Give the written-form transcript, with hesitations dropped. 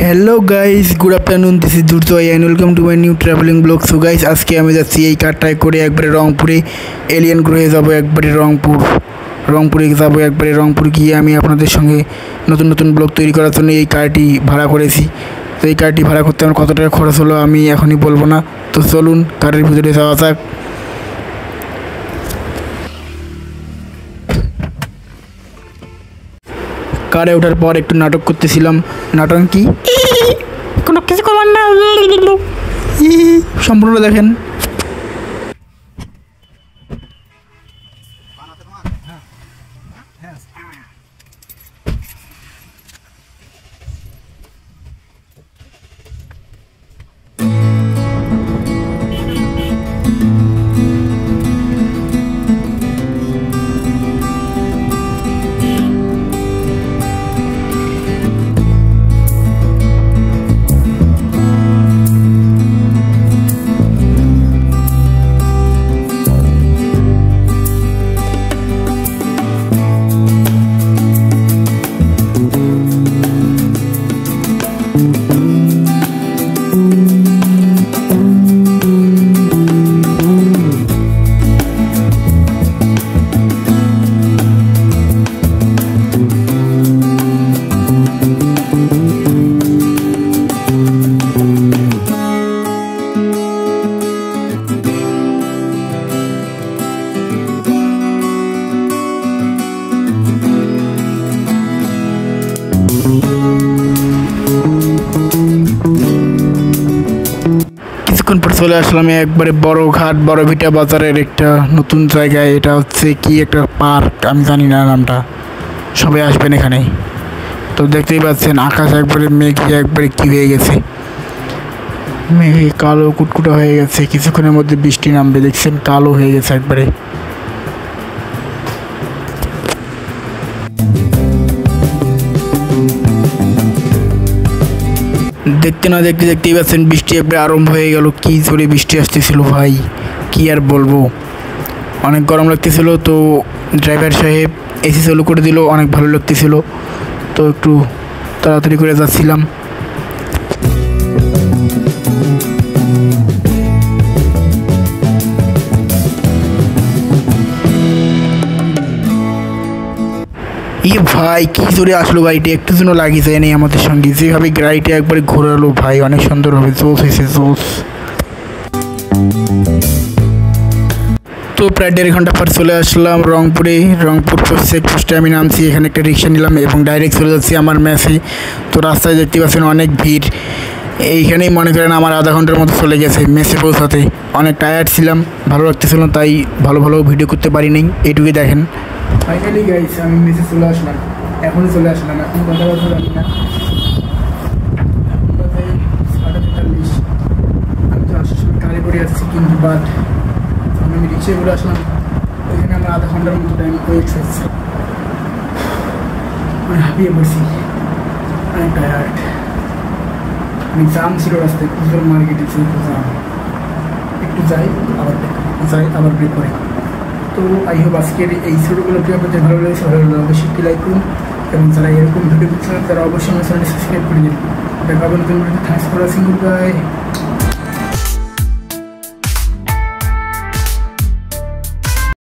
Hello guys good afternoon this is Durjoy and welcome to my new travelling blog. So guys আজকে আমি যাচ্ছি এই কারটায় করে একবারে রংপুরে এলিয়েন গ্রহে যাব। একবারে রংপুরে যাব। একবারে রংপুর গিয়ে আমি আপনাদের সঙ্গে নতুন নতুন ব্লগ তৈরি করার জন্য এই কারটি ভাড়া করেছি। তো এই কারটি ভাড়া করতে আমার কত টাকা খরচ হলো আমি এখনই বলবো না। তো চলুন কারের ভিতরে যাওয়া যাক। কারে ওঠার পর একটু নাটক করতেছিলাম। নাটক কি কোনো কিছু করবার না, সম্পূর্ণ দেখেন। কিছুক্ষণ পর চলে আসলাম একবারে বড় ঘাট বড় ভিটা বাজারের একটা নতুন জায়গায়। এটা হচ্ছে কি একটা পার্ক, আমি জানি না নামটা, সবাই আসবেন এখানে। তো দেখতেই পাচ্ছেন আকাশ একবারে মেঘে একবারে কি হয়ে গেছে, মেঘে কালো কুটকুটা হয়ে গেছে। কিছুক্ষণের মধ্যে বৃষ্টি নামবে, দেখছেন কালো হয়ে গেছে একবারে। দেখতে না দেখতে দেখতেই পাচ্ছেন বৃষ্টি একবারে আরম্ভ হয়ে গেল। কি জোরে বৃষ্টি আসতেছিল ভাই, কি আর বলবো। অনেক গরম লাগতেছিল, তো ড্রাইভার সাহেব এসি চালু করে দিল, অনেক ভালো লাগতেছিল। তো একটু তাড়াতাড়ি করে যাচ্ছিলাম। ভাই কি জোরে আসলো গাড়িটা, একটু জন্য লাগিয়ে যায় নেই আমাদের সঙ্গে। যেভাবে গাড়িটা একবারে ঘোরালো ভাই, অনেক সুন্দরভাবে জোস হয়েছে, জোস। তো প্রায় 1.5 ঘন্টা পর চলে আসলাম রংপুরে। রংপুর চেকপোস্টে আমি নামছি, এখানে একটা রিক্সা নিলাম এবং ডাইরেক্ট চলে যাচ্ছি আমার মেসে। তো রাস্তায় দেখতে পাচ্ছেন অনেক ভিড়। এইখানেই মনে করেন আমার আধা ঘন্টার মতো চলে গেছে মেসে পৌঁছাতে। অনেক টায়ার্ড ছিলাম, ভালো লাগতেছিল, তাই ভালো ভিডিও করতে পারি নাই। এইটুকুই দেখেন। ফাইনালি গাইস আমি মেসে চলে আসলাম, এখনই চলে আসলাম। এখন কথা বলতে জানি না, 43। আমি তো আসার সময় গাড়ি করে আসছি, কিন্তু বাট আমি রিক্সায় করে আসলাম। ওইখানে আমার আধা ঘন্টার মতো টাইম ওয়েট হচ্ছে। আমি হাঁপিয়ে পড়ছি, অনেক টায়ার্ড। অনেক জাম ছিল রাস্তায়, পুজোর মার্কেটে ছিল জাম। একটু যাই আবার ব্রেক করে। তো আই হোপ আজকের এই ছোটোগুলো আপনাদের ভালো লেগেছে। ভালো লাগলে অবশ্যই একটি লাইক করুন এবং যারা এরকম ভিডিও করছেন তারা অবশ্যই আমার চ্যানেলটি সাবস্ক্রাইব করে দিন। দেখা হবে নতুন ভিডিওতে। Thanks for watching, good bye.